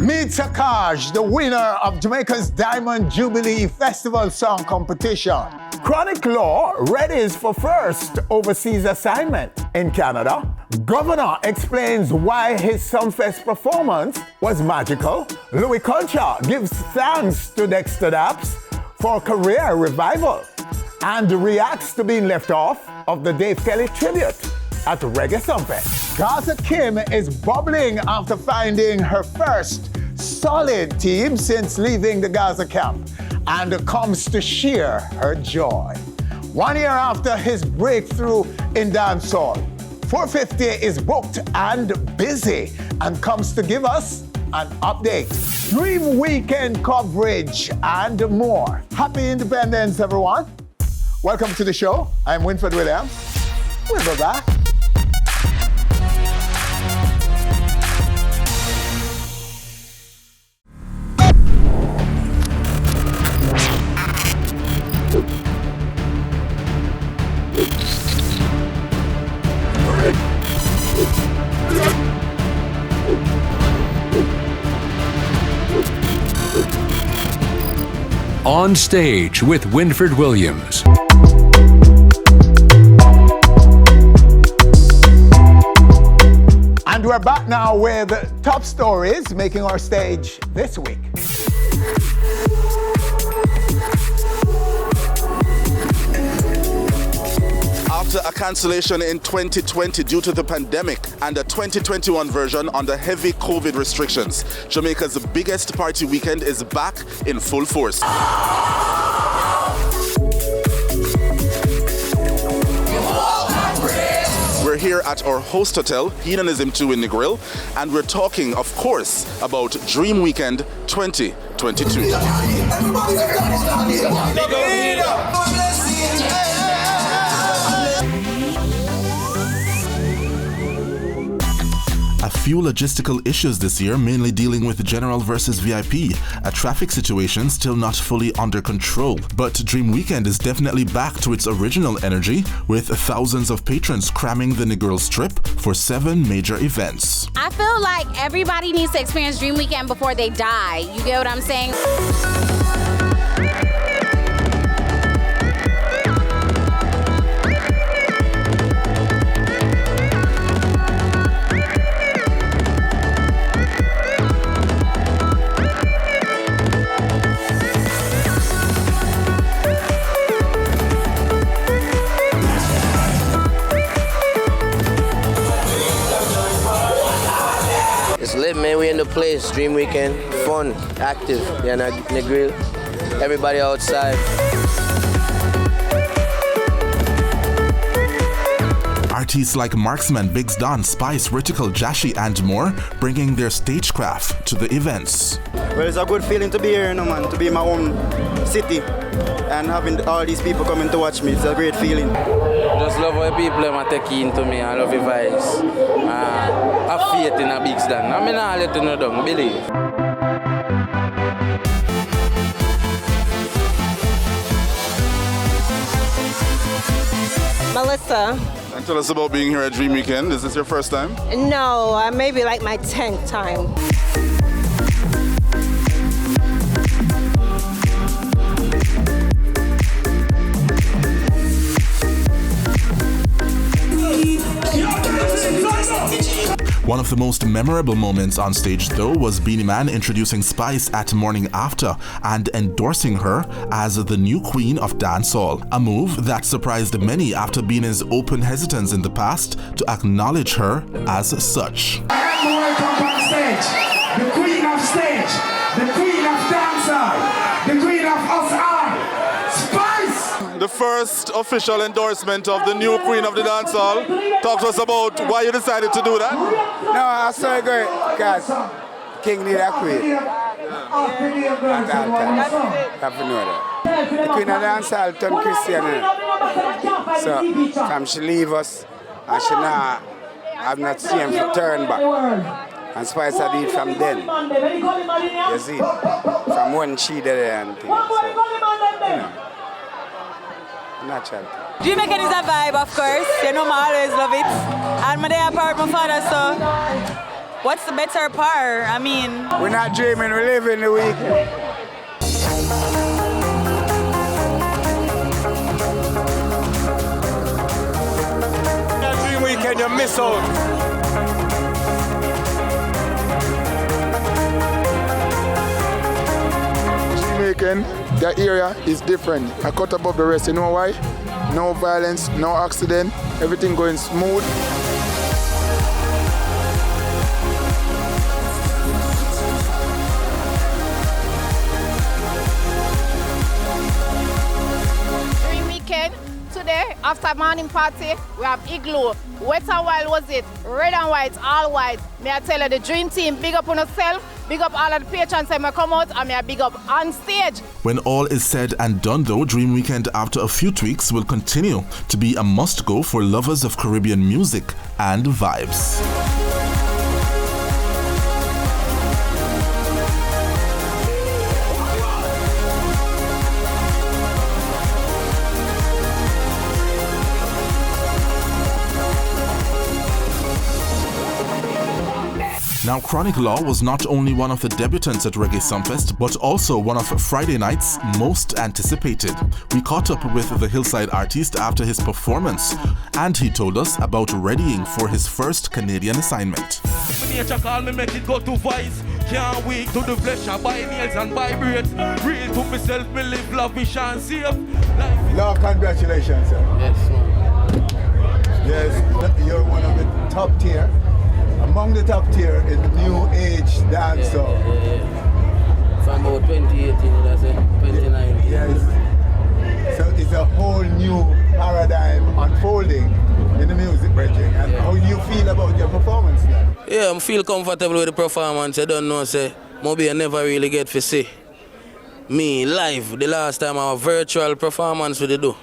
Meet Sacaj, the winner of Jamaica's Diamond Jubilee Festival Song Competition. Chronic Law readies for first overseas assignment in Canada. Governor explains why his Sumfest performance was magical. Louie Culture gives thanks to Dexter Daps for career revival and reacts to being left off of the Dave Kelly tribute at Reggae Sumfest. Gaza Kim is bubbling after finding her first solid team since leaving the Gaza camp and comes to share her joy. 1 year after his breakthrough in dancehall, 450 is booked and busy and comes to give us an update. Dream Weekend coverage and more. Happy Independence, everyone. Welcome to the show. I'm Winfred Williams. We'll be back. On Stage with Winfred Williams. And we're back now with top stories making our stage this week. After a cancellation in 2020 due to the pandemic and a 2021 version under heavy COVID restrictions, Jamaica's biggest party weekend is back in full force. We're here at our host hotel, Hedonism 2 in Negril, and we're talking, of course, about Dream Weekend 2022. A few logistical issues this year, mainly dealing with General versus VIP, a traffic situation still not fully under control. But Dream Weekend is definitely back to its original energy, with thousands of patrons cramming the Negril Strip for 7 major events. I feel like everybody needs to experience Dream Weekend before they die. You get what I'm saying? Lit, man, we in the place. Dream Weekend, fun, active. Yeah, Negril. Everybody outside. Artists like Marksman, Biggs Don, Spice, Ritical, Jashi, and more bringing their stagecraft to the events. Well, it's a good feeling to be here, you know, man, to be in my own city and having all these people coming to watch me. It's a great feeling. Just love how people are taking into me. I love your vibes. Have faith in a Biggs Don. I mean, I'll let you know, don't believe. Melissa. And tell us about being here at Dream Weekend. Is this your first time? No, maybe like my 10th time. One of the most memorable moments on stage, though, was Beanie Man introducing Spice at Morning After and endorsing her as the new queen of dancehall, a move that surprised many after Beanie's open hesitance in the past to acknowledge her as such. I have to welcome on stage the queen of stage, the queen of dancehall, the queen of us all, Spice! The first official endorsement of the new queen of the dancehall. Talk to us about why you decided to do that. No, I saw it great because King need a queen. Have to know that. The queen of dancehall turned Christian. So, from she leave us, and she now have not seen him to turn back. And Spice did it from then. You see, from when she did it and things. So, you know, natural. Dream Weekend is a vibe, of course. You know, I always love it. And my day apart, my father, so what's the better part? I mean, we're not dreaming, we're living the weekend. That dream weekend, you miss out. Weekend, the area is different. I cut above the rest. You know why? No violence, no accident, everything going smooth. During weekend, today, after morning party, we have Igloo. Wet and Wild was it? Red and white, all white. May I tell you, the dream team, big up on yourself. Big up all of the patrons that may come out and may I big up on stage. When all is said and done though, Dream Weekend after a few tweaks will continue to be a must-go for lovers of Caribbean music and vibes. Now, Chronic Law was not only one of the debutants at Reggae Sumfest, but also one of Friday night's most anticipated. We caught up with the Hillside artist after his performance, and he told us about readying for his first Canadian assignment. Nature call me, make it go to vice. Can't wait to the flesh, I buy nails and buy braids. Real to myself, me live lavish and safe. Law, congratulations, sir. Yes, man. Yes, you're one of the top tier. Among the top tier in the new age dance. Yeah. From about 2018, that's it, 2019. Yes. So it's a whole new paradigm unfolding in the music, Bridget. And how do you feel about your performance now? Yeah, I feel comfortable with the performance. I don't know, say, maybe I never really get to see me live. The last time I have virtual performance with the do.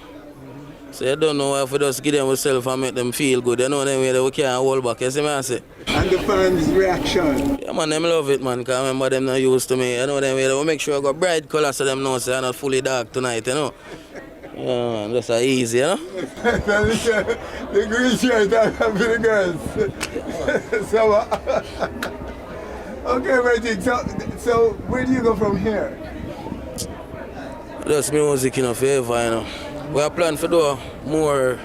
So I don't know if we just give them ourselves and make them feel good. You know them way we can't hold back. You see me I say? And the fans' reaction? Yeah man, them love it man, because I remember them not used to me. You know them way we make sure I got bright colours so them know say I'm not fully dark tonight, you know. Yeah man, that's easy, you know. The green shirt for the girls. Okay, Magic, so where do you go from here? Just music, you know, forever, you know. We are planning to do more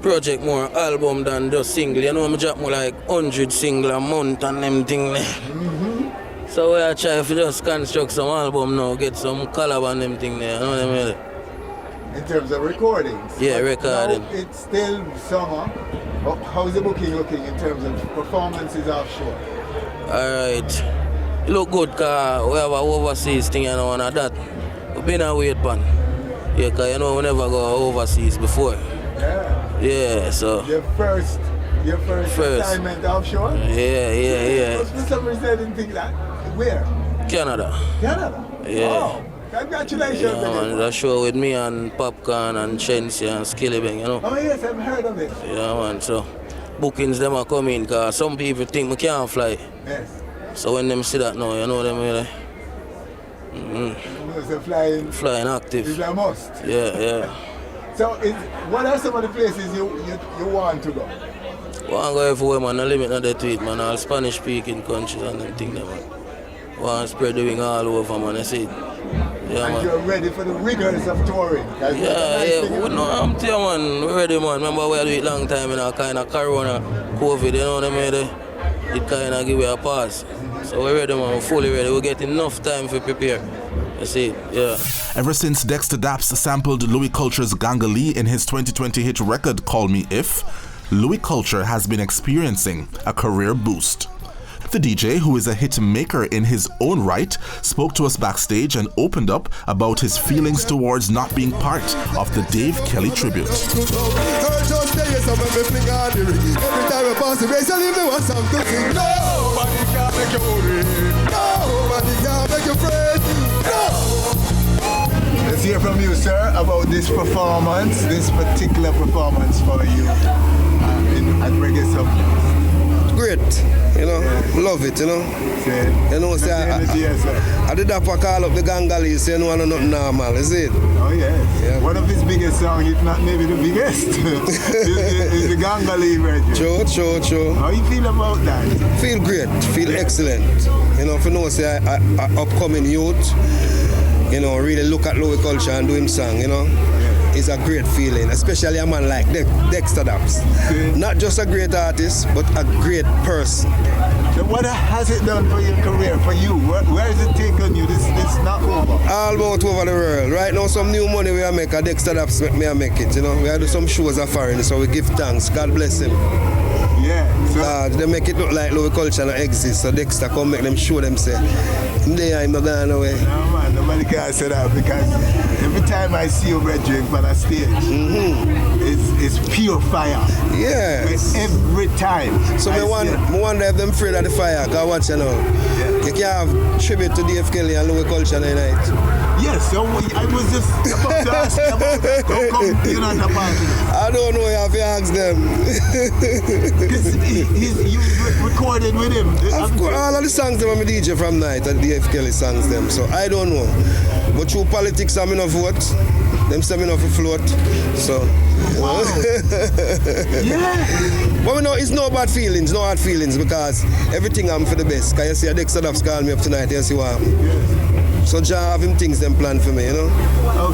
project, more album than just single. You know, I drop more like 100 singles a month and them things. So we are trying to just construct some album now, get some collab on them things there. You know what I mean? In terms of recordings? Yeah, recording. Now it's still summer. How's the booking looking in terms of performances offshore? Alright. It look good because we have an overseas thing, you know, and that. We've been away pan. Yeah, because you know we never go overseas before. Yeah. Yeah, so. Your first assignment offshore? Yeah. For some reason I didn't think that. Where? Canada. Yeah. Oh, congratulations. Yeah, man, that show with me and Popcorn and Chensey and Skillibang, you know. Oh yes, I've heard of it. Yeah, man, so bookings them are coming because some people think we can't fly. Yes. So when them see that now, you know them really. So flying active. Is a must. Yeah. So what are some of the places you want to go? I want to go everywhere, man. No limit not that to it, man. All Spanish speaking countries and them things, man. I want to spread the wing all over, man. I see it. Yeah, and man. You're ready for the rigors of touring. Yeah. We know I'm there, man. We're ready, man. Remember we had it long time in a kind of corona, COVID, you know what I mean? It kind of give you a pause. So we're ready, man. We're fully ready. We get enough time to prepare. I see, yeah. Ever since Dexter Daps sampled Louie Culture's Gangali in his 2020 hit record Call Me If, Louie Culture has been experiencing a career boost. The DJ, who is a hit maker in his own right, spoke to us backstage and opened up about his feelings towards not being part of the Dave Kelly tribute. Let's hear from you, sir, about this performance, this particular performance for you at Reggae Sumfest. great, you know. Love it, you know. You know, say I did that for call up the Gangalis, so you know, nothing normal, is it? Oh, yeah. One of his biggest songs, if not maybe the biggest, is the Gangali version. True. How you feel about that? Feel great, feel excellent. You know, if you know, say, I upcoming youth, you know, really look at Louie culture and do him song, you know. It's a great feeling, especially a man like Dexter Daps. Not just a great artist, but a great person. So what has it done for your career, for you? Where has it taken you? This not over? All about over the world. Right now, some new money we are making, Dexter Daps make it, you know. We are do some shows of foreign, so we give thanks. God bless him. Yeah. So they make it look like Louie culture not exists, so Dexter come make them show them, say, I'm not going away. No, man, nobody can say that because every time I see you, Redrick, on a stage, it's pure fire. Yes. Every time. So I wonder if them afraid of the fire, because watch, you know. Yeah. You can have tribute to Dave Kelly and Louie culture tonight. Yes, so I was just about to ask you about that. How come you're not a part of it? I don't know, you have to ask them. Because you recorded with him. Of course, all of the songs them are my DJ from night and Dave Kelly songs them, so I don't know. But through politics, I'm in a vote. Them say me not for float. So, wow. Yeah. But we know it's no bad feelings, no hard feelings, because everything I'm for the best. Because you see, Dexter Daps called me up tonight, you see what happened. So Jah have him things them planned for me, you know.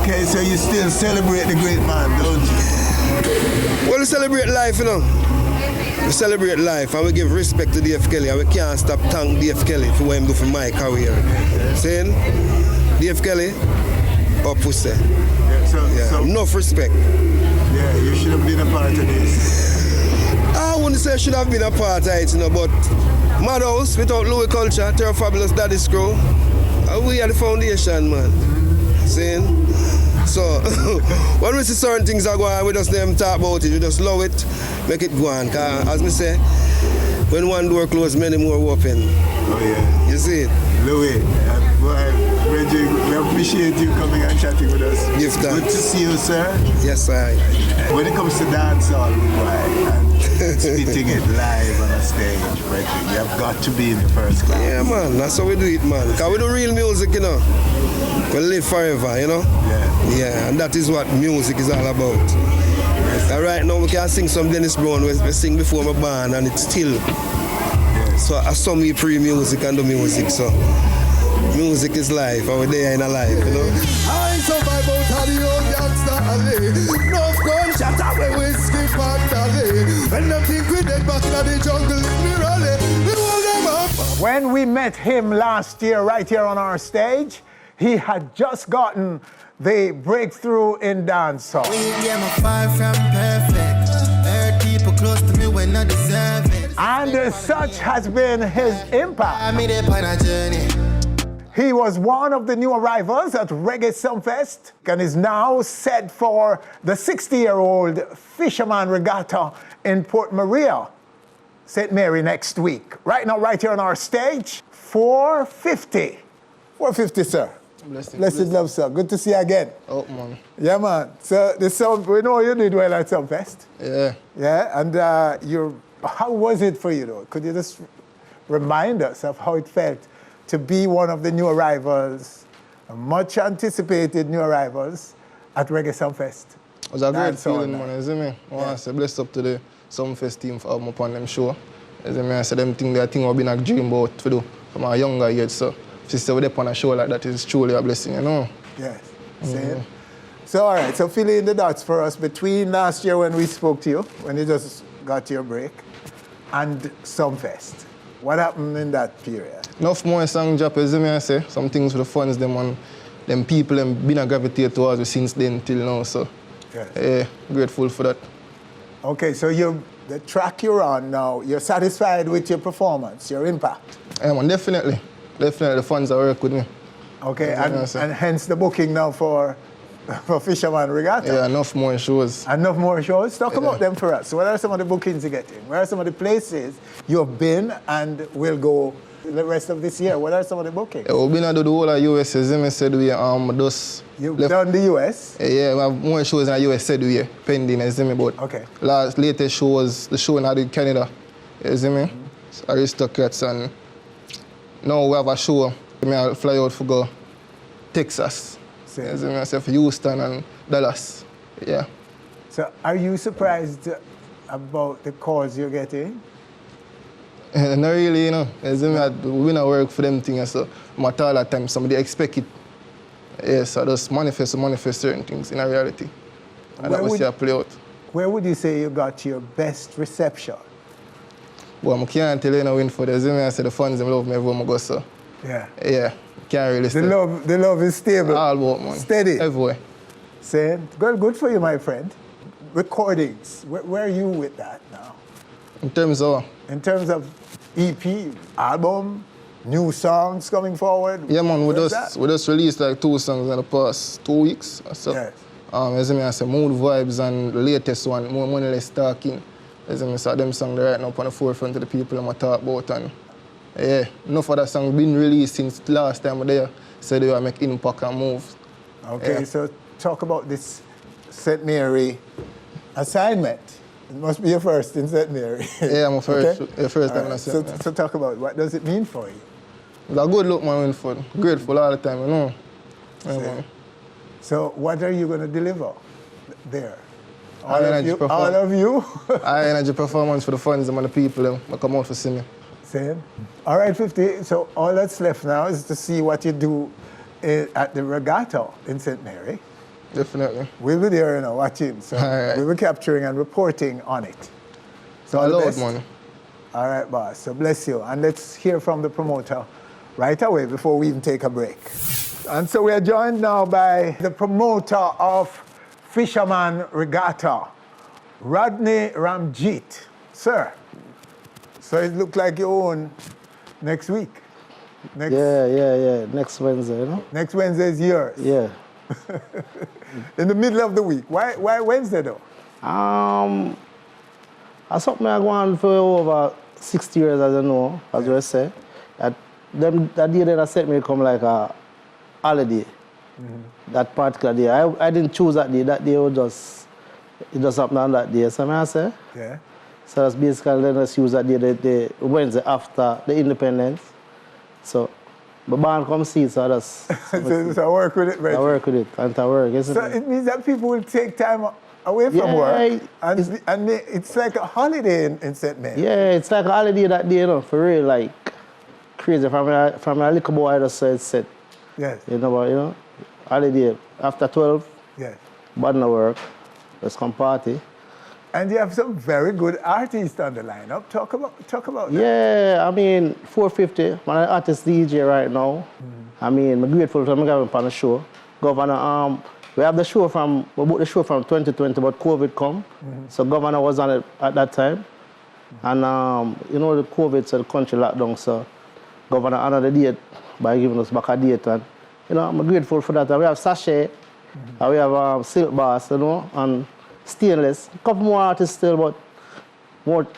Okay, so you still celebrate the great man, don't you? Well, we celebrate life, you know. We celebrate life and we give respect to Dave Kelly, and we can't stop thank Dave Kelly for what he do for my career. Saying, Dave Kelly, up pussy. So enough respect. Yeah, you should have been a part of this. I wouldn't say I should have been a part of it, you know, but Madhouse, without Louie culture, Terror Fabulous Daddy's Crew, we are the foundation, man. Saying? So, when we see certain things are going on, we just them talk about it, we just love it, make it go on. Because, as me say, when one door closed, many more open. Oh, yeah. You see it? Louie, Reggie, we appreciate you coming and chatting with us. Give thanks. Good to see you, sir. Yes, sir. When it comes to dancehall, and spitting it live on a stage, Reggie, you have got to be in the first class. Yeah, man, that's how we do it, man. Because we do real music, you know. We live forever, you know. Yeah, and that is what music is all about. Yes. And right now, we can sing some Dennis Brown, we sing before my band, and it's still. Yes. So I saw me pre-music and do music, so music is life, and we're there in a life, you know. I survive out of the old gangster alley. No gunshot away whiskey factory. When them think we dead back in the jungle, we hold them up. When we met him last year, right here on our stage, he had just gotten the breakthrough in dancehall. We gave a far from perfect. Heard people close to me when I deserve it. And such has been his impact. I made it on a journey. He was one of the new arrivals at Reggae Sumfest and is now set for the 60-year-old Fisherman Regatta in Port Maria, St. Mary, next week. Right now, right here on our stage, 450. 450, sir. Blessed love, sir. Good to see you again. Oh, man. Yeah, man. So, we know you did well at Sumfest. Yeah. Yeah, and how was it for you, though? Could you just remind us of how it felt to be one of the new arrivals, much anticipated new arrivals at Reggae Sumfest? It was a great feeling, man, you see me? I want to say bless up to the Sumfest team for having me upon them show. You see me? I say them thing I've been a dream about to do from a younger age, so if you stay with them on a show like that, is truly a blessing, you know? Yes, same. So, all right, so fill in the dots for us between last year when we spoke to you, when you just got your break, and Sumfest. What happened in that period? Enough more song drop, you see me, I say. Some things with the funds, them and them people them been a gravitate towards me since then till now, so yes. Grateful for that. Okay, so the track you're on now, you're satisfied with your performance, your impact? Yeah, man, definitely. Definitely, the funds are work with me. Okay, and hence the booking now for Fisherman Regatta. Yeah, enough more shows. Enough more shows? Talk about them for us. What are some of the bookings you're getting? Where are some of the places you've been and will go the rest of this year? What are some of the bookings? Yeah, we've been to do the whole of US, as I said, we just... You've done the US? Yeah, we have more shows in the US, said we pending, as I but okay. Latest show was the show in Canada, as I Aristocrats, and now we have a show. I'll fly out for go Texas. I say for Houston and Dallas. Yeah. So are you surprised about the calls you're getting? Not really, you know. We don't work for them things, so at all the time somebody expect it. Yes, so just manifest certain things in a reality. And that was play out. Where would you say you got your best reception? Well, I can't tell you no win for this. I say the fans them love me everywhere I go, so. Yeah. Yeah. Can't really say. The love is stable. All about, man. Steady. Everywhere. Saying, good for you, my friend. Recordings. Where are you with that now? In terms of? In terms of EP, album, new songs coming forward. Yeah, man. We just released like 2 songs in the past 2 weeks or so. Yes. As I say, Mood Vibes and the latest one, More Money Less Talking. As I say, them songs right now on the forefront of the people I'm talk about. And yeah, enough of that song been released since last time we there. So they will make impact and moves. Okay, yeah. So talk about this St. Mary assignment. It must be your first in St. Mary. Yeah, I'm first time in St. Mary. So talk about what does it mean for you? It's a good look, man, for grateful all the time, you know. Yeah, so what are you going to deliver there? All of you? High energy performance for the fans and the people that come out to see me. Same. All right, 50. So all that's left now is to see what you do at the regatta in St. Mary. Definitely. We'll be there, watching. So right. We'll be capturing and reporting on it. So all the best. Man. All right, boss. So bless you. And let's hear from the promoter right away before we even take a break. And so we are joined now by the promoter of Fisherman Regatta, Rodney Ramjeet. Sir, so it looked like you own next week. Yeah. Next Wednesday, you know? Next Wednesday is yours. Yeah. In the middle of the week. Why Wednesday though? That's something I go on for over 60 years, as I know, as I say. That day that I set me come like a holiday. Mm-hmm. That particular day. I didn't choose that day. That day was it just happened on that day. So I say. Yeah. So that's basically then let's use that day, the Wednesday after the independence. So the band come see, so that's so I work with it, right? I work with it, and I work, isn't so it means that people will take time away from work, and it's like a holiday in St. Mary. Yeah, it's like a holiday that day, for real, like crazy. From a little boy, I just said set. Yes. Holiday after 12. Yes. Bad no work. Let's come party. And you have some very good artists on the lineup. Talk about that. Yeah, 450. I'm an artist DJ right now. I'm grateful for having on the show. Governor, we have the show we booked the show from 2020, but COVID come. So Governor was on it at that time. And the COVID, so the country locked down, so Governor honored the date by giving us back a date. And I'm grateful for that. And we have Sacaj, and we have Silk Bass, and Stainless. A couple more artists still, but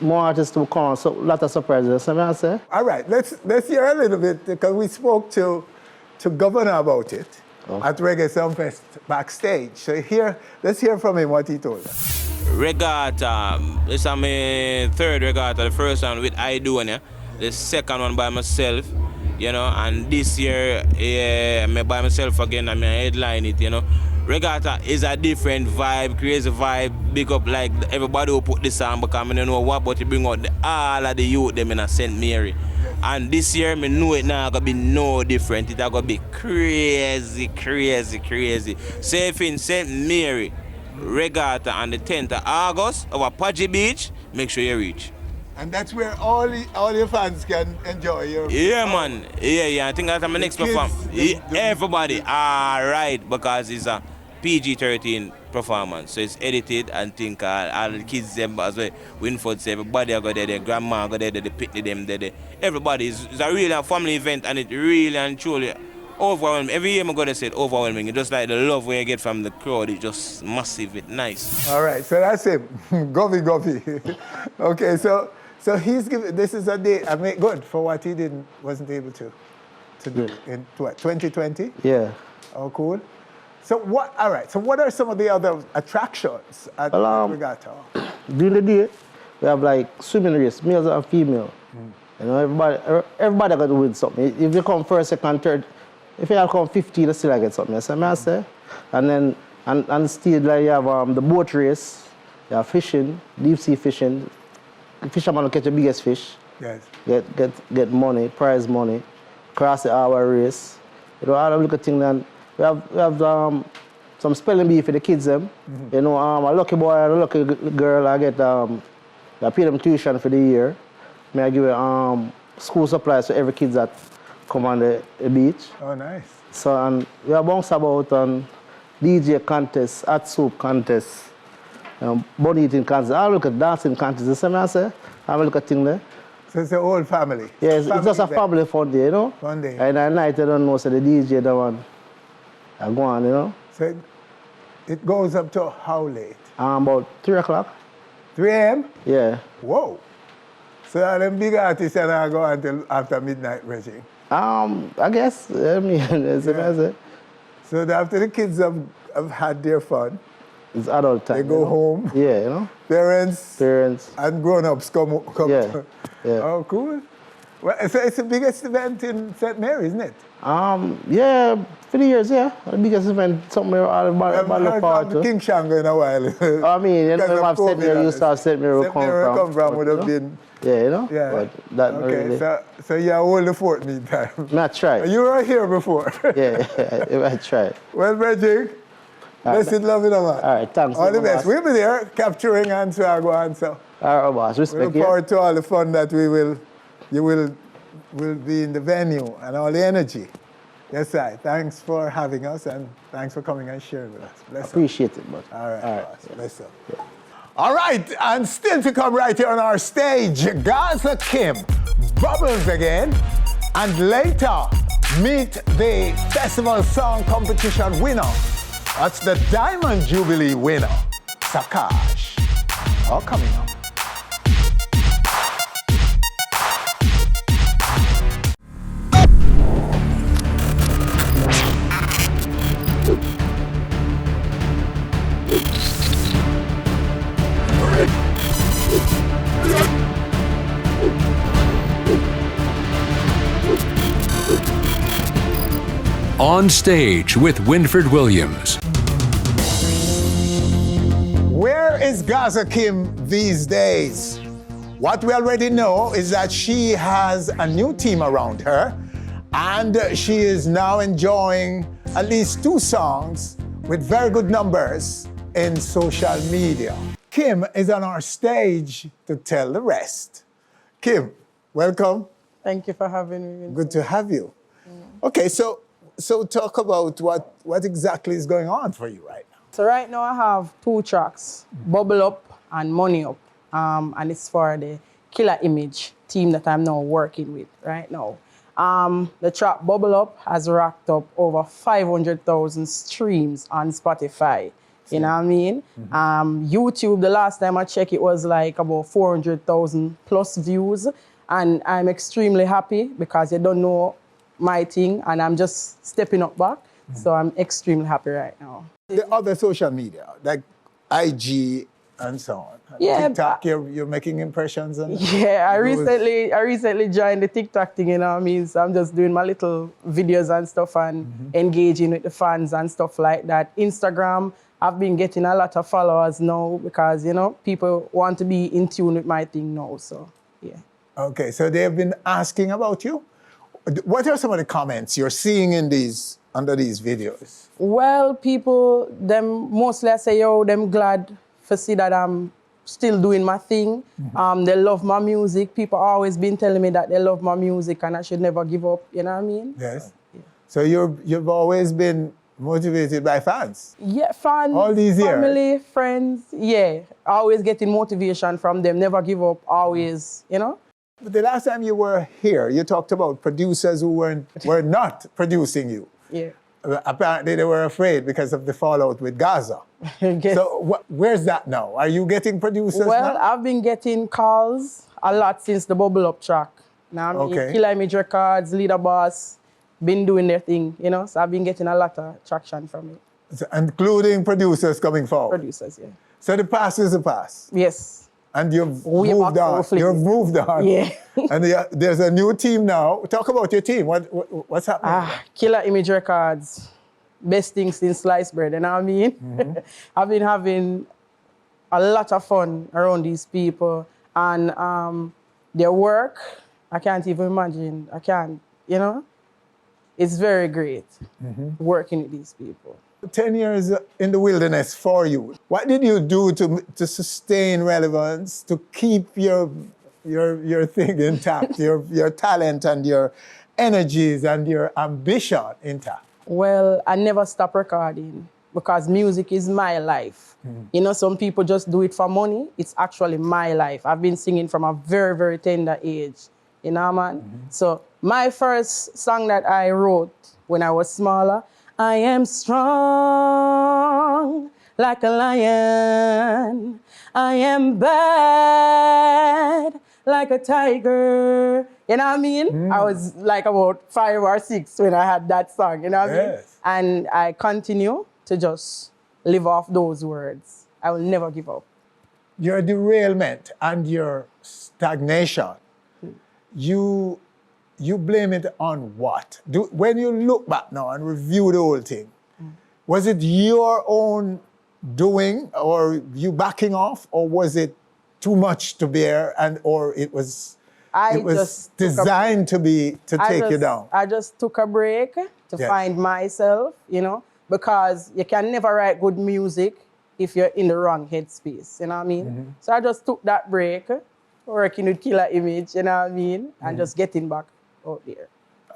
more artists to come. So a lot of surprises. So I say. All right, let's hear a little bit because we spoke to Governor about it at Reggae Sumfest backstage. So let's hear from him what he told us. Regatta. This is my third regatta. The first one with I doing it. The second one by myself. And this year, I'm by myself again. I'm headline it. Regatta is a different vibe, crazy vibe. Big up like everybody who put this on because I don't know what, but you bring out all of the youth them in St. Mary. And this year, I know it now gonna be no different. It's gonna be crazy. Safe in St. Mary, Regatta on the 10th of August over Pudgy Beach. Make sure you reach. And that's where all your fans can enjoy your... Yeah, man. Yeah. I think that's my next performance. Everybody. All right, because it's a PG-13 performance. So it's edited and think all the kids them as well. Winford say everybody go there, their grandma go there, they picnic them there. Everybody. It's a real family event and it really and truly overwhelming. Every year I'm going to say it overwhelming. It's just like the love where you get from the crowd. It's just massive. It's nice. All right, so that's him. Govy. Okay, so he's giving, this is a day, good for what he wasn't able to do in 2020? Yeah. Oh, cool. So what are some of the other attractions at Regatta? During the day, we have like swimming race, males and female. You know, everybody got to win something. If you come first, second, third, if you come 15, you still get something. I say. And then, and still like you have the boat race, you have fishing, deep sea fishing. The fisherman will catch the biggest fish. Yes. Get money, prize money, cross the hour race. You know, all the little things. And we have some spelling bee for the kids them. You know, a lucky boy and a lucky girl, I pay them tuition for the year. I give school supplies to every kid that come on the beach. Oh, nice. So, and we have bounce about DJ contests, hot soup contests, bunny eating contests. I look at dancing contests. The same I say. I look at things there. So it's the whole family? Yeah, it's just a family fun day, you know? Fun day. And at night, I don't know, so the DJ, the one, I go on, you know? So it goes up to how late? About 3 o'clock. 3 a.m.? Yeah. Whoa. So are them big artists and I go until after midnight, Reggie? I guess, I mean, yeah. So after the kids have had their fun, it's adult time. They go home. Yeah, you know? Parents. And grown-ups come. Yeah. Oh, cool. Well, so it's the biggest event in St. Mary, isn't it? Yeah, for the years, yeah. The biggest event, somewhere all about the part. King Shango in a while. I mean, you know, have St. Mary, used to have St. Mary come from would have been. Yeah, you know? Yeah. But that okay, really. So you hold the fort meantime. I tried. You were here before. Yeah, I tried. Well, Reggie, blessed love you, man. All right, thanks. All the best. We'll be there capturing Answer answer. All right, boss. Respect you. We look forward to all the fun that you will be in the venue and all the energy. Yes, sir. Thanks for having us and thanks for coming and sharing with us. Bless Appreciate it, boss. All right, boss. Bless up. Yeah. All right, and still to come right here on our stage, Gaza Kim, Bubbles again, and later meet the festival song competition winner. That's the Diamond Jubilee winner, Sacaj. All coming up. On Stage with Winfred Williams. Where is Gaza Kim these days? What we already know is that she has a new team around her, and she is now enjoying at least 2 songs with very good numbers in social media. Kim is on our stage to tell the rest. Kim, welcome. Thank you for having me. Good to have you. Okay, so talk about what exactly is going on for you right now. So right now I have 2 tracks, Bubble Up and Money Up. And it's for the Killer Image team that I'm now working with right now. The track Bubble Up has racked up over 500,000 streams on Spotify. You know what I mean? YouTube, the last time I checked, it was like about 400,000 plus views. And I'm extremely happy because you don't know my thing and I'm just stepping up back. So I'm extremely happy right now. The other social media, like IG and so on. Yeah, TikTok, you're making impressions on yeah, I recently joined the TikTok thing, you know what I mean? So I'm just doing my little videos and stuff and engaging with the fans and stuff like that. Instagram, I've been getting a lot of followers now because, you know, people want to be in tune with my thing now, so yeah. Okay, so they've been asking about you? What are some of the comments you're seeing in under these videos? Well, people, them mostly I say, yo, them glad for see that I'm still doing my thing. They love my music. People always been telling me that they love my music and I should never give up, you know what I mean? Yes. Yeah. So you've always been motivated by fans? Yeah, fans, all these years. Family, friends, yeah. Always getting motivation from them, never give up, always, you know? But the last time you were here, you talked about producers who were not producing you. Yeah. Apparently they were afraid because of the fallout with Gaza. So where's that now? Are you getting producers Well, now? I've been getting calls a lot since the Bubble Up track. Now I'm in Killer Image Records, Leader Boss, been doing their thing, you know? So I've been getting a lot of traction from it. So, including producers coming forward? Producers, yeah. So the past is the past? Yes. And you've moved on. You've moved on. Yeah. And there's a new team now. Talk about your team. What's happening? Killer Image Records. Best thing since sliced bread, you know what I mean? Mm-hmm. I've been having a lot of fun around these people. And their work, I can't even imagine. I can't, you know? It's very great working with these people. 10 years in the wilderness for you. What did you do to sustain relevance, to keep your thing intact, your talent and your energies and your ambition intact? Well, I never stop recording because music is my life. You know, some people just do it for money. It's actually my life. I've been singing from a very, very tender age. You know, man? So my first song that I wrote when I was smaller, I am strong like a lion. I am bad like a tiger. You know what I mean? I was like about 5 or 6 when I had that song, you know what I mean? And I continue to just live off those words. I will never give up. Your derailment and your stagnation, you blame it on what? When you look back now and review the whole thing, was it your own doing or you backing off, or was it too much to bear or it was designed to take you down? I just took a break to find myself, you know, because you can never write good music if you're in the wrong headspace, you know what I mean? So I just took that break, working with Killer Image, you know what I mean? And just getting back out there.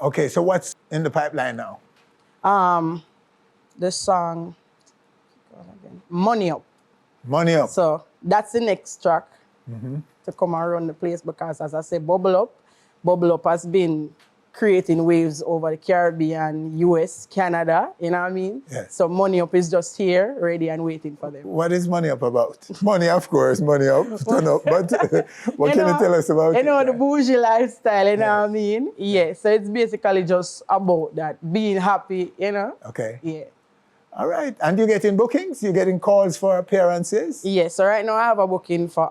Okay, so what's in the pipeline now? The song, Money Up. Money Up. So that's the next track to come around the place because, as I say, Bubble Up has been creating waves over the Caribbean, US, Canada, you know what I mean? Yes. So Money Up is just here, ready and waiting for them. What is Money Up about? Money, of course, money up, turn up, but what can you tell us about it? You know, the bougie lifestyle, you know what I mean? Yeah, so it's basically just about that, being happy, you know? Okay. Yeah. All right, and you getting bookings? You getting calls for appearances? Yes, so right now I have a booking for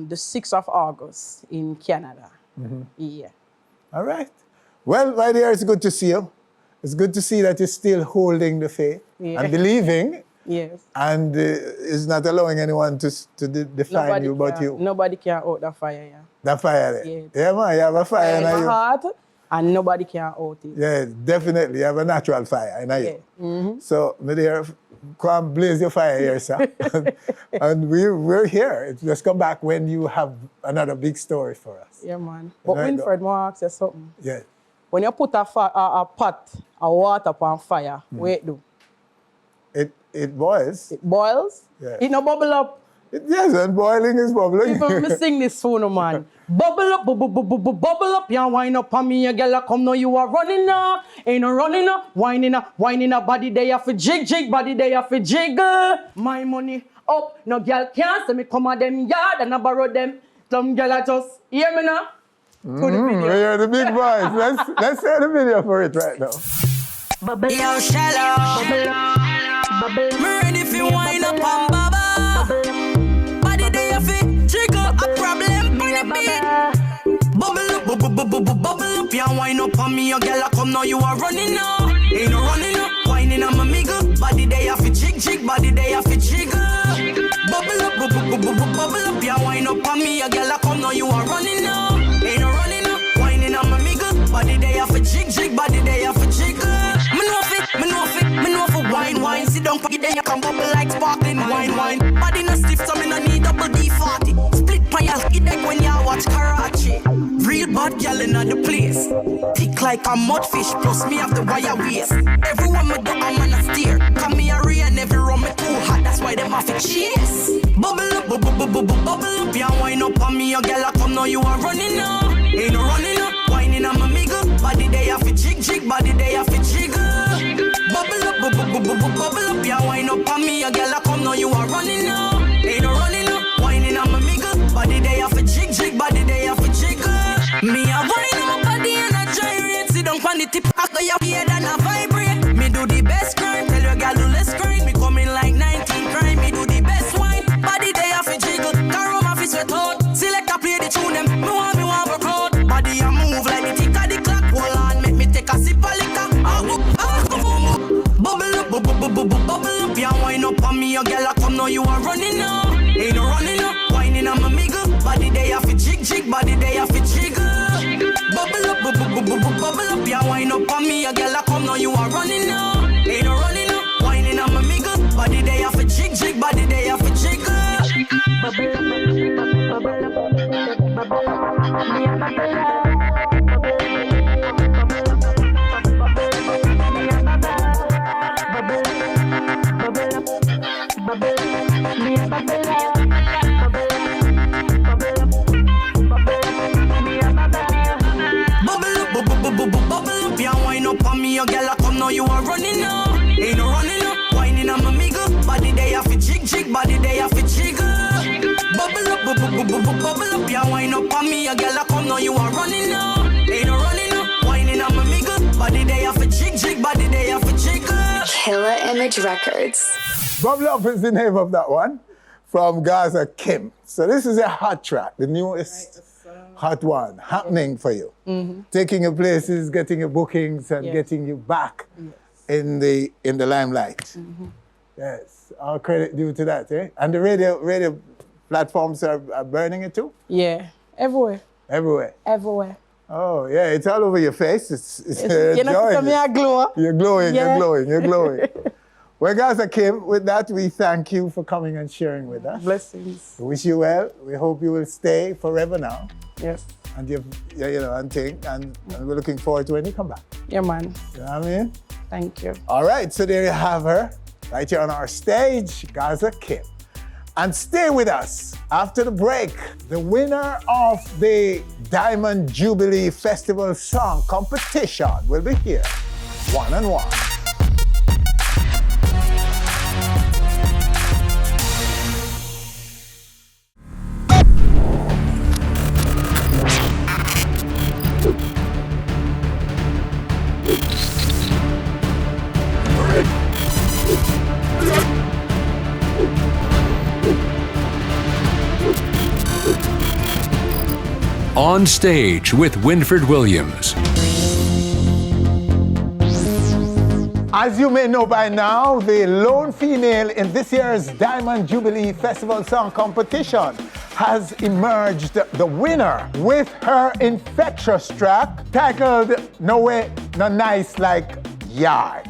the 6th of August in Canada. Yeah. All right. Well, my dear, it's good to see you. It's good to see that you're still holding the faith and believing. Yes. And it's not allowing anyone to define you but you. Nobody can out the fire, yeah. The fire there? Yeah. Yeah, man, you have a fire in your you. heart, and nobody can out it. Yeah, definitely. You have a natural fire in you. So, my dear, come blaze your fire here, sir. and we're here. Just come back when you have another big story for us. Yeah, man. But Winfred, I ask you something. Yeah. When you put a pot of water on fire, what it do? It boils. It boils? Yeah. It no bubble up? Yes, and boiling is bubbling. Even me sing this song, man. Bubble up, bubble up, you wind up on me, you girl, come now you are running up. Ain't no running up, whining up, body there for jig, body there for jiggle. My money up, no girl can't see me come at them yard and I borrow them. Some girl I just hear me now. We hear the big voice. Let's hear the video for it right now. Yo, shallow. Me ready fi wind up and bubble. Body there fi trigger a problem on the beat. Bubble up, bubble up. You wind up on me, your girl come now you are running now. Ain't no running up, whining on my miggle. Body there fi jig, body there fi jiggle. Bubble up, bubble up. You wind up on me, your girl come now you are running now. Ain't no running up, whining on my miggle. Body there for jig, body there for jiggle. Me know for wine. Sit down, cocky then you come bubble like sparkling wine. Body no stiff, so me no need double D40. Split pan your hit deck when you watch Karachi. Real bad gal in the place. Thick like a mudfish, plus me have the wire waist. Everyone me do, I'm on a steer. Come me a rain, every rum me too hot, that's why them have to chase. Bubble up, you wine up on me, your girl come now you are running now. Ain't no running up, whining on my miggle. Body there for jig, body there for jiggle. Bubble up, you wine up on me, your girl come now you are running now. Ain't no running up, whining on my miggle. Body there for jig, body there for jiggle. Me a wine up body and a gyrate. Sit down on the tip, I go your head and a vibrate. Me do the best crime, tell your girl to let's grind. Me coming like 19 crime, me do the best wine. Body there for jiggle, car on my face sweat out. me, your girl, I come now, you are running now. Ain't no running up, whining on my miggle. Body they have to jig, body they have to jiggle. Bubble up, bubble up, yeah, wine up on me, your girl, I come now, you are running now. Ain't no running up, whining on my miggle. Body they have to jig, body they have to jiggle. Bubble up, bubble up, bubble up, me a bubble up. Your girl, I come now, you are running now. Ain't no running up, whining on my miggle. Body they have to jig, body they have to jiggle. Bubble up, bubble up, yeah, wine up on me. Your girl, I come now, you are running now. Ain't no running up, whining on my miggle. Body they have to jig, body they have to jiggle. Killer Image Records. Bubble Up is the name of that one from Gaza Kim. So this is a hot track, the newest hot one happening for you. Taking you places, getting your bookings, and getting you back in the limelight. Yes, all credit due to that, eh? And the radio platforms are burning it too? Yeah, everywhere. Everywhere? Everywhere. Oh, yeah, it's all over your face. It's you know, me a glow. You're glowing, you're glowing. Well, Gaza Kim, with that, we thank you for coming and sharing with us. Blessings. We wish you well. We hope you will stay forever now. Yes. And and we're looking forward to when you come back. Yeah, man. You know what I mean? Thank you. All right, so there you have her, right here on our stage, Gaza Kim. And stay with us. After the break, the winner of the Diamond Jubilee Festival Song Competition will be here, one-on-one. On Stage with Winfred Williams. As you may know by now, the lone female in this year's Diamond Jubilee Festival Song Competition has emerged the winner with her infectious track titled No Way, No Nice Like Yard.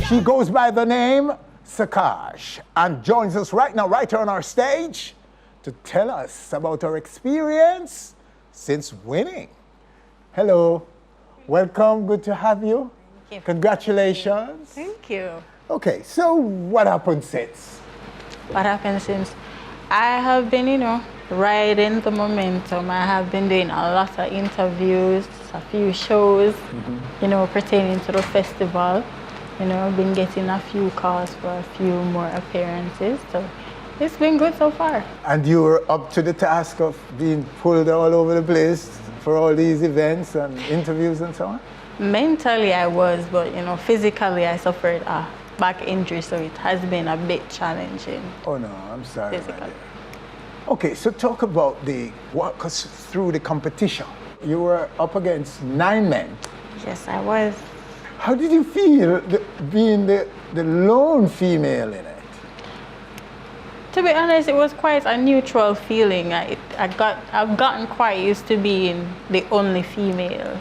She goes by the name Sacaj and joins us right now, right here on our stage to tell us about her experience since winning. Hello, welcome, good to have you. Thank you. Congratulations. Thank you. Okay, so what happened since? What happened since? I have been, riding the momentum. I have been doing a lot of interviews, a few shows, pertaining to the festival. I've been getting a few calls for a few more appearances, so it's been good so far. And you were up to the task of being pulled all over the place for all these events and interviews and so on? Mentally I was, but physically I suffered a back injury, so it has been a bit challenging. Oh no, I'm sorry. Physically. Okay, so talk about walk us through the competition. You were up against 9 men. Yes, I was. How did you feel being the lone female in it? To be honest, it was quite a neutral feeling. I've gotten quite used to being the only female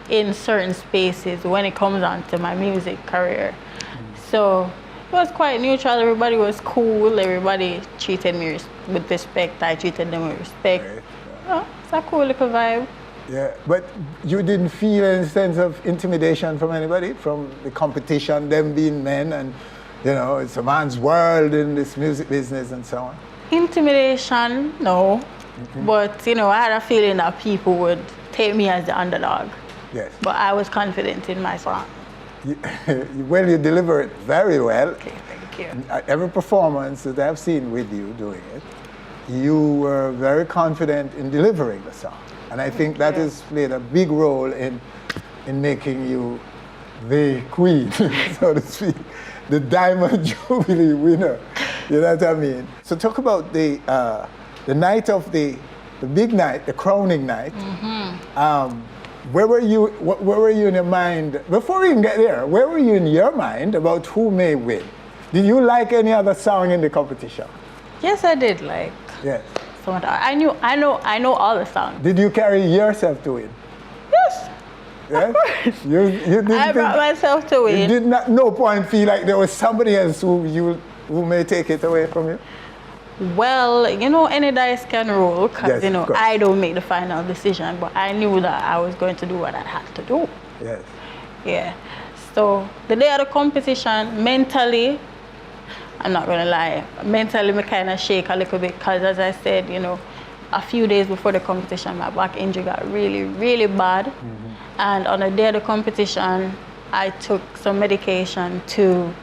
in certain spaces when it comes on to my music career. So it was quite neutral. Everybody was cool. Everybody treated me with respect. I treated them with respect. Right. Oh, it's a cool little vibe. Yeah, but you didn't feel any sense of intimidation from anybody, from the competition, them being men, and it's a man's world in this music business and so on? Intimidation, no. But, I had a feeling that people would take me as the underdog. Yes. But I was confident in my song. Well, you deliver it very well. Okay, thank you. Every performance that I've seen with you doing it, you were very confident in delivering the song. And I think that has played a big role in making you the queen, so to speak, the Diamond Jubilee winner. You know what I mean? So talk about the night of the big night, the crowning night. where were you in your mind, before we even get there, where were you in your mind about who may win? Did you like any other song in the competition? Yes, I did like. Yes. I know all the songs. Did you carry yourself to win? Yes. Yes? Of course. You didn't I brought myself to win. You did not, no point feel like there was somebody else who may take it away from you? Well, any dice can roll because, Yes, I don't make the final decision, but I knew that I was going to do what I had to do. Yes. Yeah. So the day of the competition, mentally, I'm not going to lie, mentally I kind of shake a little bit because, as I said, a few days before the competition, my back injury got really, really bad. Mm-hmm. And on the day of the competition, I took some medication to,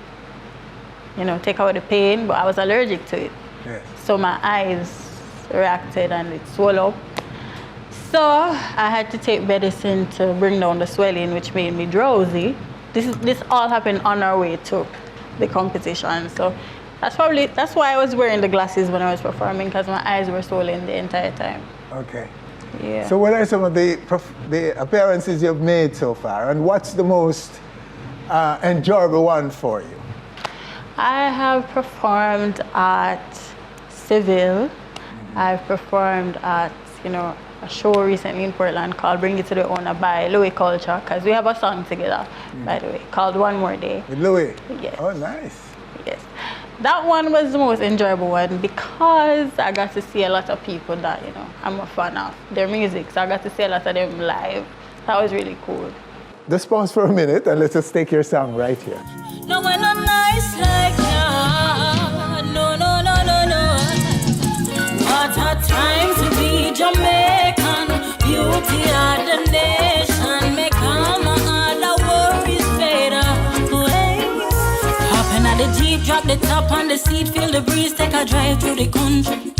take away the pain, but I was allergic to it. Yes. So my eyes reacted and it swelled up. So I had to take medicine to bring down the swelling, which made me drowsy. This all happened on our way to the competition. So that's why I was wearing the glasses when I was performing, because my eyes were swollen the entire time. Okay. Yeah. So what are some of the appearances you've made so far, and what's the most enjoyable one for you? I have performed at Seville. I've performed at, a show recently in Portland called Bring It to the Owner by Louie Culture, because we have a song together, by the way, called One More Day. With Louie? Yes. Oh, nice. Yes. That one was the most enjoyable one because I got to see a lot of people that, I'm a fan of their music. So I got to see a lot of them live. That was really cool. Just pause for a minute and let's just take your song right here. No, we're not nice like that. No, no, no, no, no. What a time to be Jamaican. Beauty of the nation. Make all the worries fade away. Hopping at the Jeep, drop the top on the seat, feel the breeze, take a drive through the country.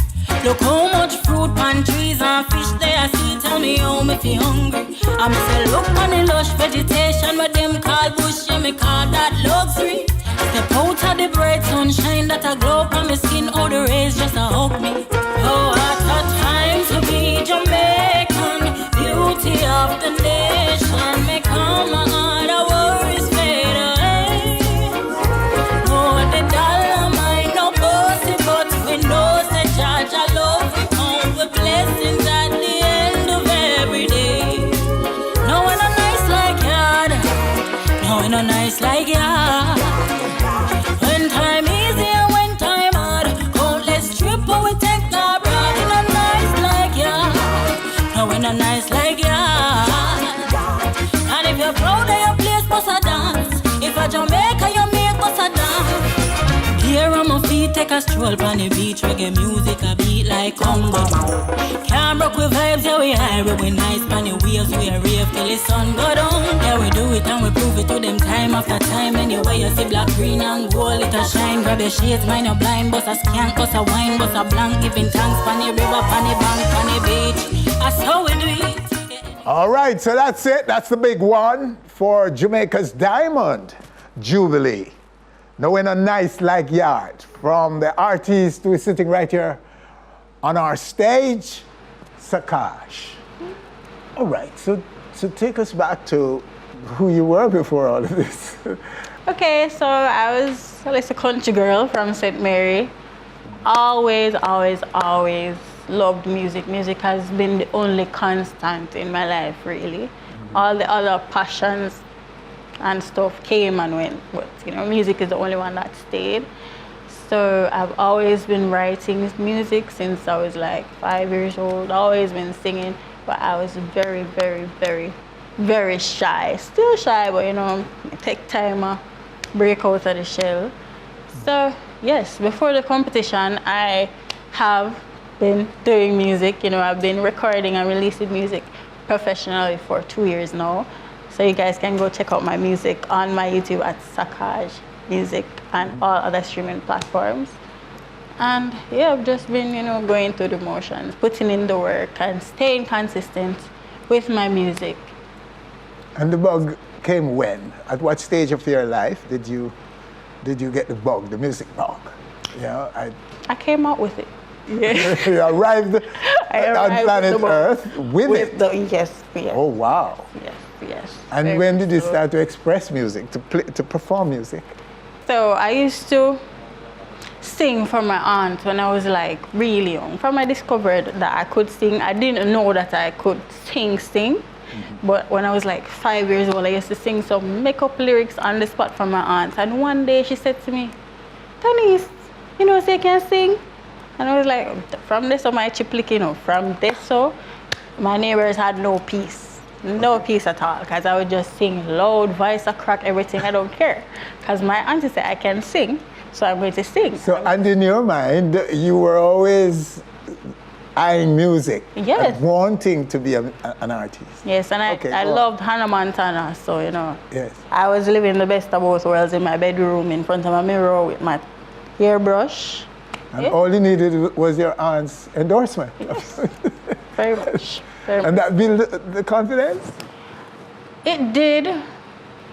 Look how much fruit, pan trees and fish there I see. Tell me home if you're hungry. I'm say look on the lush vegetation, what them call bush, yeah, me call that luxury. Step out of the bright sunshine that a glow on my skin, all the rays just a hug me. Oh, what a time to be Jamaican, beauty of the nation. Make all the worries fade away. Oh, the dollar might not bossy, but we know say Judge I love you, count the blessings at the end of every day. No one not nice like yard, no one not nice like yard. When time easy and when time hard, countless trip but we take the broad. We not nice like yard, no we not nice like yard. And if you're proud of your place, must a dance. If a Jamaica you make, must a dance. Here on my feet, take a stroll on the beach. Reggae music, a beat like Congo. Can't broke with vibes, yeah we high. We nice on the waves, we are rave till the sun go down. Yeah we do it and we prove it to them time after time. Anyway you see black, green and gold, it a shine. Grab your shades, mind your blind. Bust a skank, bust a wine, bust a blank. Giving thanks on the river, on the bank, on the beach. That's how we do it. All right, so that's it. That's the big one for Jamaica's Diamond Jubilee. Now in a nice like yard, from the artist who is sitting right here on our stage, Sacaj. All right, so take us back to who you were before all of this. Okay, so I was a country girl from St. Mary. Always, always, always loved music. Music has been the only constant in my life, really. All the other passions and stuff came and went, but music is the only one that stayed. So I've always been writing music since I was like 5 years old, always been singing, but I was very, very, very, very shy. Still shy, but take time to break out of the shell. So yes, before the competition, I have been doing music. I've been recording and releasing music professionally for 2 years now. So you guys can go check out my music on my YouTube at Sacaj Music and all other streaming platforms. And yeah, I've just been, going through the motions, putting in the work and staying consistent with my music. And the bug came when? At what stage of your life did you get the bug, the music bug? I came out with it. Yeah. You arrived On planet Earth with it? Yes. Oh, wow. Yes. And Very when did you so. start to express music, to perform music? So I used to sing for my aunt when I was like really young. From I discovered that I could sing, I didn't know that I could sing. But when I was like 5 years old, I used to sing some make-up lyrics on the spot for my aunt. And one day she said to me, Tanis, you know, say you can sing? And I was like, from this so my chip lick, you know, from this so my neighbors had no peace. No peace at all, because I would just sing loud, voice a crack, everything, I don't care. Because my auntie said I can sing, so I'm going to sing. So, and in your mind, you were always eyeing music, yes, and wanting to be an artist. Yes, and I loved Hannah Montana, so, you know, yes, I was living the best of both worlds in my bedroom in front of a mirror with my hairbrush. And all you needed was your aunt's endorsement. Yes. Very much. And that built the confidence? It did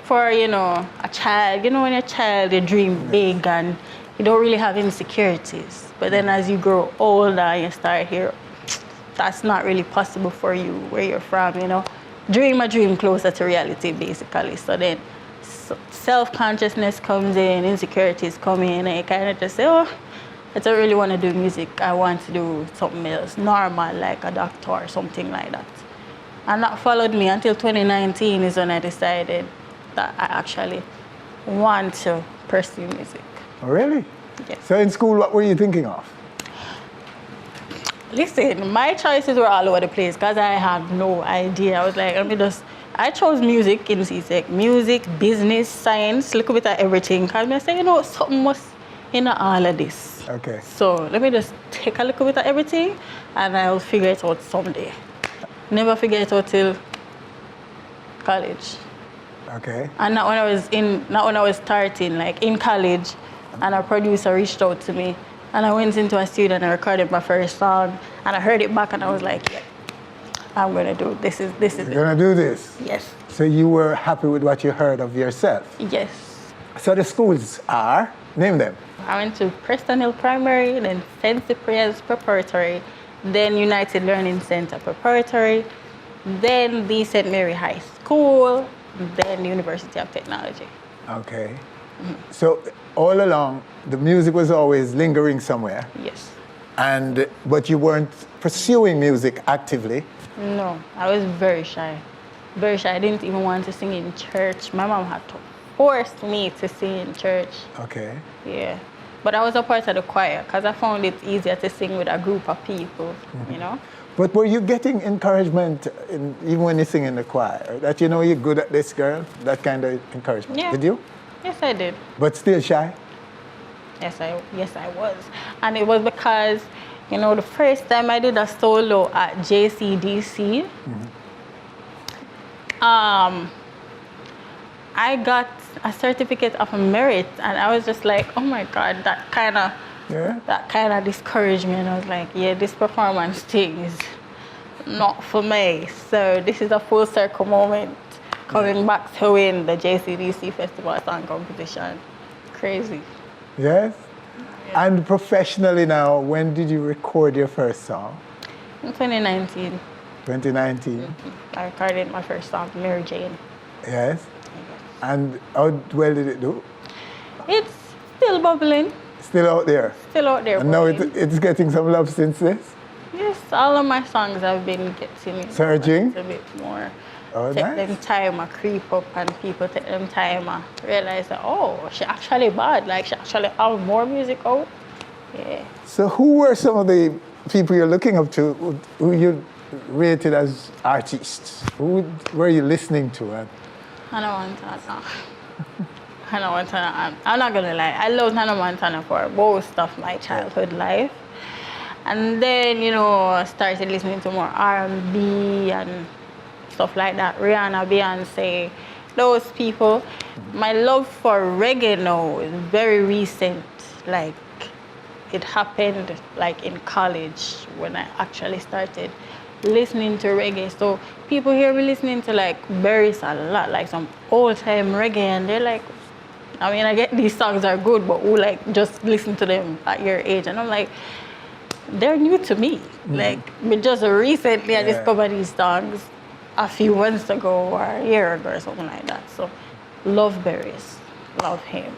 for, you know, a child. You know, when you're a child, you dream big and you don't really have insecurities. But then as you grow older, you start here, that's not really possible for you where you're from, you know. Dream a dream closer to reality, basically. So then self-consciousness comes in, insecurities come in, and you kind of just say, oh, I don't really want to do music. I want to do something else, normal, like a doctor or something like that. And that followed me until 2019 is when I decided that I actually want to pursue music. Oh, really? Yes. So in school, what were you thinking of? Listen, my choices were all over the place because I had no idea. I was like, I chose music in CSEC. Music, business, science, a little bit of everything. Because I said, you know, something must in all of this. Okay. So let me just take a little bit of everything and I'll figure it out someday. Never figure it out till college. Okay. And not when I was starting, like in college, and a producer reached out to me and I went into a studio and I recorded my first song and I heard it back and I was like, yeah, I'm gonna do it. This is it. You're gonna do this? Yes. So you were happy with what you heard of yourself? Yes. So the schools are, name them. I went to Preston Hill Primary, then St. Cyprian's Preparatory, then United Learning Center Preparatory, then the St. Mary High School, then the University of Technology. Okay. Mm-hmm. So all along, the music was always lingering somewhere? Yes. But you weren't pursuing music actively? No, I was very shy. Very shy. I didn't even want to sing in church. My mom had to force me to sing in church. Okay. Yeah. But I was a part of the choir because I found it easier to sing with a group of people, you know? But were you getting encouragement even when you sing in the choir? That, you know, you're good at this, girl? That kind of encouragement? Yeah. Did you? Yes, I did. But still shy? Yes, I was. And it was because, you know, the first time I did a solo at JCDC, I got a certificate of merit, and I was just like, oh my God, that kind of discouraged me. And I was like, yeah, this performance thing is not for me. So this is a full circle moment, coming back to win the JCDC Festival Song Competition. Crazy. Yes? Yeah. And professionally now, when did you record your first song? In 2019. 2019? I recorded my first song, Mary Jane. Yes? And how well did it do? It's still bubbling. Still out there? Still out there. And now it's getting some love since this? Yes, all of my songs have been getting surging a bit more. Oh, take nice. them time, I creep up, and people take them time, I realize that, oh, she actually bad, like she actually have more music out. Yeah. So who were some of the people you're looking up to, who you rated as artists? Who were you listening to? Hannah Montana. Hannah Montana. I'm not gonna lie. I loved Hannah Montana for most of my childhood life, and then I started listening to more R&B and stuff like that. Rihanna, Beyonce, those people. My love for reggae now is very recent. Like it happened like in college when I actually started listening to reggae. So people hear me listening to like Berries a lot, like some old-time reggae, and they're like, I get these songs are good, but who like just listen to them at your age? And I'm like, they're new to me. Like, just recently I discovered these songs a few months ago or a year ago or something like that. So, love Berries, love him.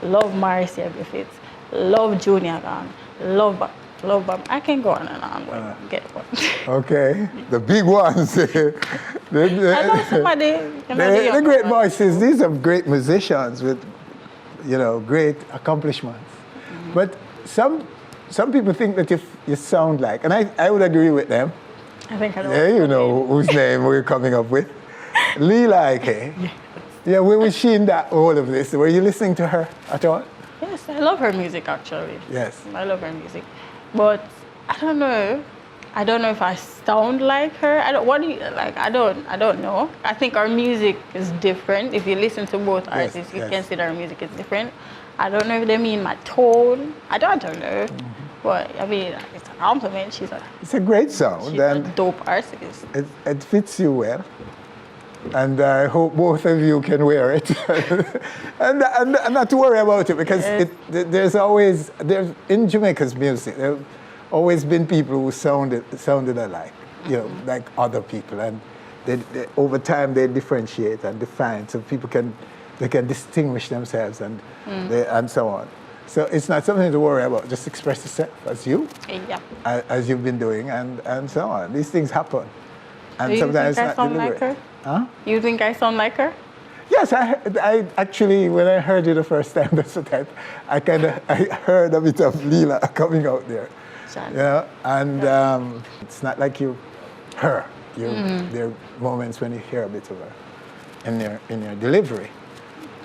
Love Marcia Griffiths, love Junior Gang, love Bob. I can go on and on, but get one. Okay, the big ones. I know somebody. The great voices, these are great musicians with, great accomplishments. But some people think that you sound like, and I would agree with them. I think I know. Yeah, you know whose name we're coming up with. Leela Ike. Yeah, where was she in all of this? Were you listening to her at all? Yes, I love her music actually. Yes. I love her music. But I don't know. I don't know if I sound like her. I don't know. I think our music is different. If you listen to both artists, you can see that our music is different. I don't know if they mean my tone. I don't know. But I mean, it's a compliment. It's a great sound. She's a dope artist. It fits you well. And I hope both of you can wear it. and not to worry about it, because there's in Jamaica's music, there have always been people who sounded alike, like other people. And they, over time they differentiate and define, so people can distinguish themselves and so on. So it's not something to worry about. Just express yourself as you, as you've been doing, and so on. These things happen. And do you sometimes think I not sound deliberate. like her? Huh? You think I sound like her? Yes, I actually, when I heard you the first time, that's what I heard a bit of Leela coming out there. And it's not like her. There are moments when you hear a bit of her in your delivery.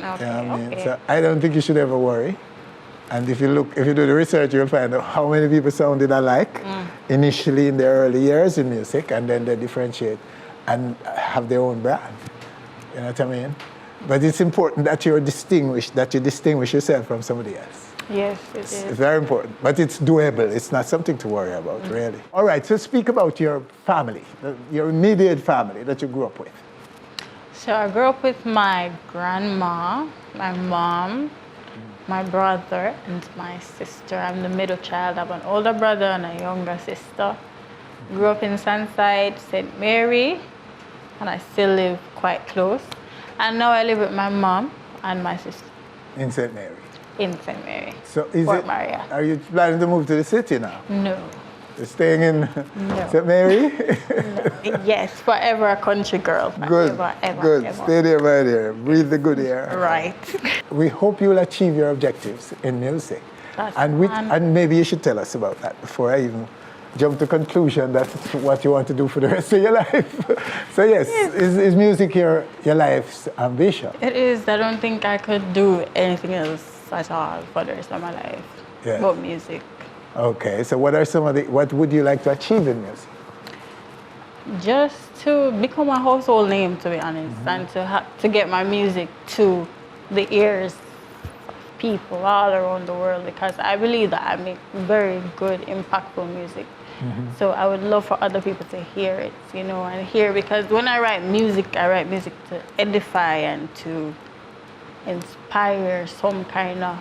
Okay, So I don't think you should ever worry. And if you do the research, you'll find out how many people sounded alike initially in their early years in music, and then they differentiate and have their own brand. You know what I mean? But it's important that you distinguish yourself from somebody else. Yes, it is. It's very important, but it's doable. It's not something to worry about, really. All right, so speak about your family, your immediate family that you grew up with. So I grew up with my grandma, my mom, my brother, and my sister. I'm the middle child. I have an older brother and a younger sister. Grew up in Sunside, St. Mary, and I still live quite close. And now I live with my mom and my sister. In St. Mary? In St. Mary. So Fort Maria. Are you planning to move to the city now? No. You're staying in St. Mary? No. Yes, forever a country girl. Good, good. Ever. Stay there, right there. Breathe the good air. Right. We hope you'll achieve your objectives in music. And maybe you should tell us about that before I even jump to conclusion that's what you want to do for the rest of your life. So yes, is music your life's ambition? It is. I don't think I could do anything else at all for the rest of my life but music. Okay, so what would you like to achieve in music? Just to become a household name, to be honest, and to get my music to the ears of people all around the world, because I believe that I make very good, impactful music. So I would love for other people to hear it, and hear, because when I write music to edify and to inspire some kind of,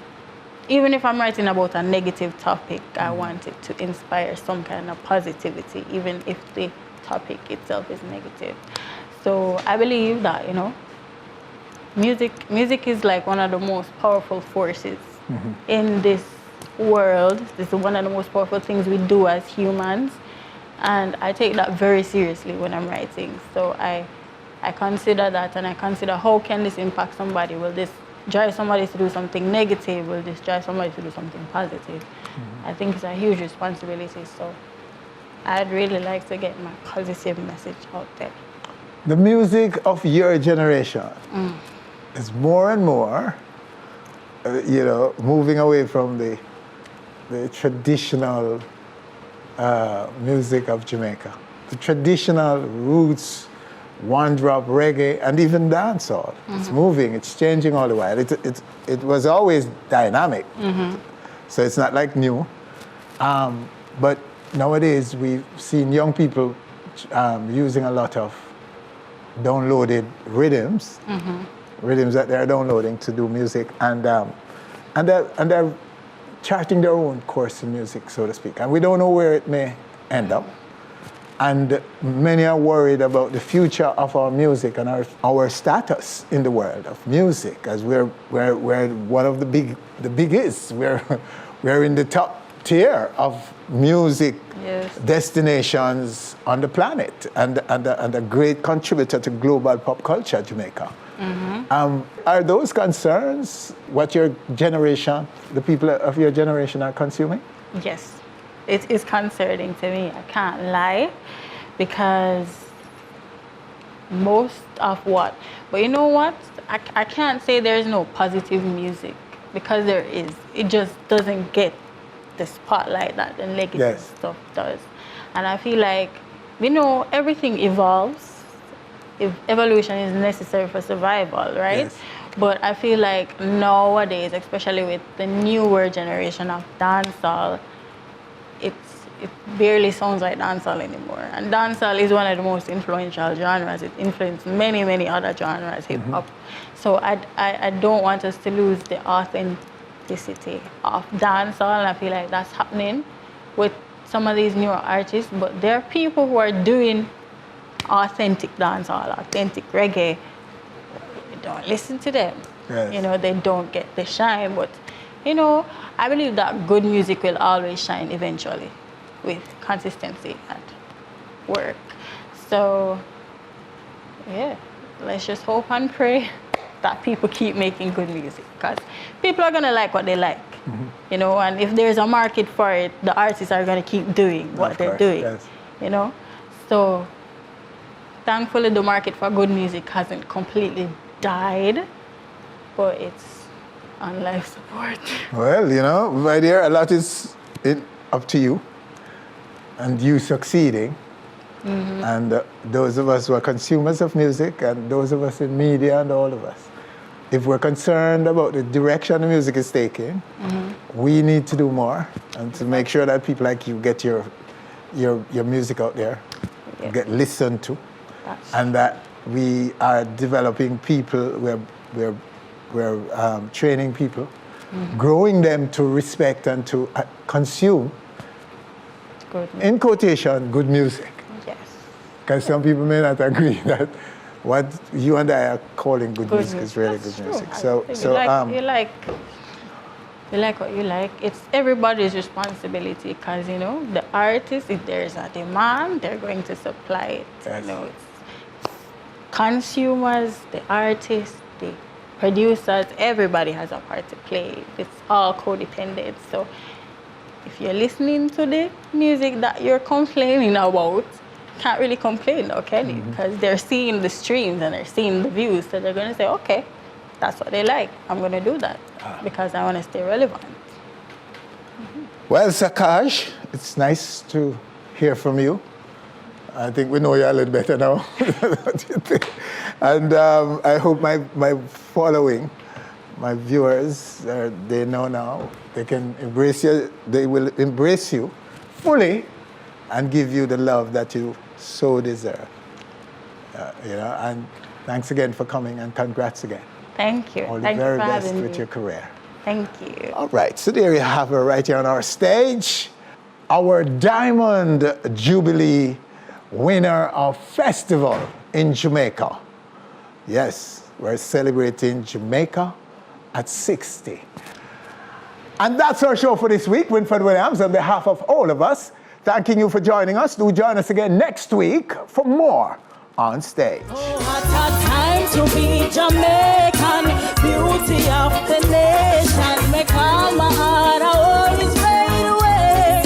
even if I'm writing about a negative topic, I want it to inspire some kind of positivity, even if the topic itself is negative. So I believe that, music is like one of the most powerful forces in this world. This is one of the most powerful things we do as humans, and I take that very seriously when I'm writing. So I consider that, and I consider, how can this impact somebody? Will this drive somebody to do something negative? Will this drive somebody to do something positive? I think it's a huge responsibility, so I'd really like to get my positive message out there. The music of your generation is more and more, moving away from the traditional music of Jamaica, the traditional roots, one-drop reggae, and even dancehall. It's moving, it's changing all the while. It was always dynamic, so it's not like new. But nowadays, we've seen young people using a lot of downloaded rhythms, rhythms that they're downloading to do music, and they're charting their own course in music, so to speak. And we don't know where it may end up. And many are worried about the future of our music and our status in the world of music, as we're one of the biggest. We're in the top tier of music destinations on the planet, and a great contributor to global pop culture, Jamaica. Are those concerns what your generation, the people of your generation, are consuming? Yes, it is concerning to me. I can't lie, because most of what, but you know what? I can't say there's no positive music, because there is. It just doesn't get the spotlight that the legacy stuff does. And I feel like, we know everything evolves. If evolution is necessary for survival, right? Yes. But I feel like nowadays, especially with the newer generation of dancehall, it barely sounds like dancehall anymore. And dancehall is one of the most influential genres. It influenced many, many other genres, hip-hop. So I don't want us to lose the authenticity of dancehall, and I feel like that's happening with some of these newer artists. But there are people who are doing authentic dancehall, authentic reggae. We don't listen to them. Yes. You know, they don't get the shine. But, you know, I believe that good music will always shine eventually with consistency and work. So, yeah, let's just hope and pray that people keep making good music, because people are going to like what they like. You know, and if there's a market for it, the artists are going to keep doing what they're doing. Yes. You know, so thankfully, the market for good music hasn't completely died, but it's on life support. Well, you know, my dear, a lot is up to you, and you succeeding. And those of us who are consumers of music, and those of us in media, and all of us, if we're concerned about the direction the music is taking, we need to do more, and to make sure that people like you get your music out there, get listened to. And that we are developing people, we're training people, growing them to respect and to consume, in quotation, good music. Yes. Because some people may not agree that what you and I are calling good music is really good music. So you like what you like. It's everybody's responsibility, because, you know, the artist, if there's a demand, they're going to supply it. Yes. You know, it's consumers, the artists, the producers, everybody has a part to play. It's all codependent. So if you're listening to the music that you're complaining about, can't really complain now, can you? Because they're seeing the streams and they're seeing the views, so they're going to say, okay, that's what they like. I'm going to do that because I want to stay relevant. Well, Sacaj, it's nice to hear from you. I think we know you a little better now. And I hope my following, my viewers, they know now. They can embrace you. They will embrace you fully and give you the love that you so deserve. You know, and thanks again for coming, and congrats again. Thank you. All the very best with your career. Thank you. All right, so there you have her right here on our stage. Our Diamond Jubilee winner of festival in Jamaica. Yes, we're celebrating Jamaica at 60. And that's our show for this week. Winfred Williams, on behalf of all of us, thanking you for joining us. Do join us again next week for more On Stage. Oh, what a time to be Jamaican, beauty of the nation. Make all my heart always fade away.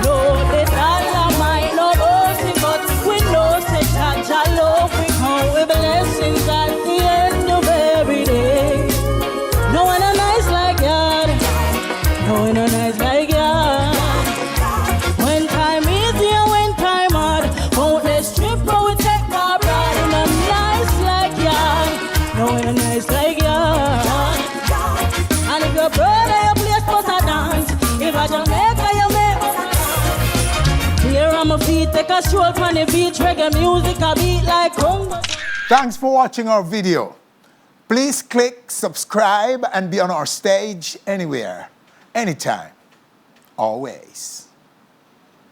No, the dollar might not bossy, but we know such a love we come with blessings at the end of every day. No one a nice like God, no one a nice like God. When time is here, when time hard, won't they strip but we take our pride in a nice like God, no one a nice like God. And if your brother you play supposed to dance, if I Jamaica you make here on my feet, take a stroll on the beach, reggae music a beat like Congo. Thanks for watching our video. Please click subscribe and be on our stage anywhere, anytime, always.